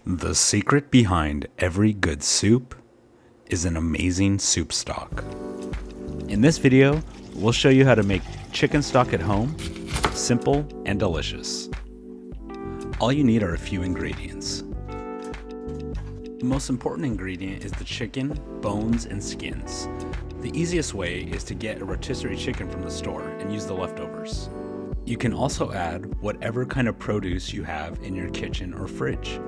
The secret behind every good soup is an amazing soup stock. In this video, we'll show you how to make chicken stock at home, simple and delicious. All you need are a few ingredients. The most important ingredient is the chicken, bones, and skins. The easiest way is to get a rotisserie chicken from the store and use the leftovers. You can also add whatever kind of produce you have in your kitchen or fridge.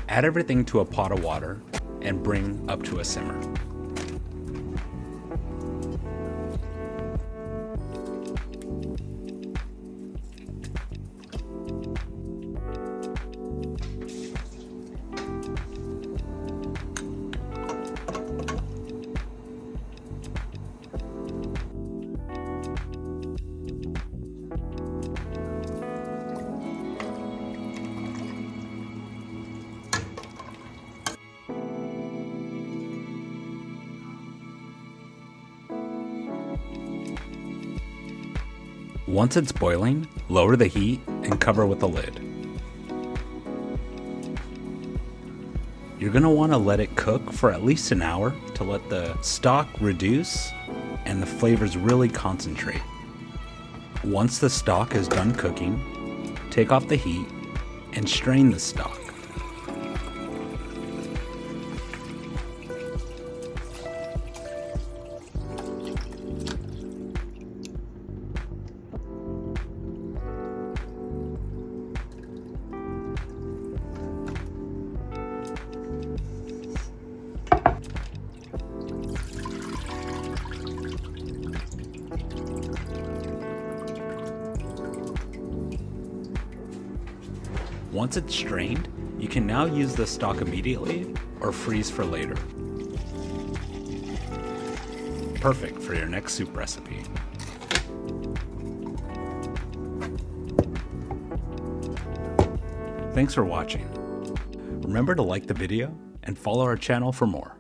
Add everything to a pot of water and bring up to a simmer. Once it's boiling, lower the heat and cover with a lid. You're going to want to let it cook for at least an hour to let the stock reduce and the flavors really concentrate. Once the stock is done cooking, take off the heat and strain the stock. Once it's strained, you can now use the stock immediately or freeze for later. Perfect for your next soup recipe. Thanks for watching. Remember to like the video and follow our channel for more.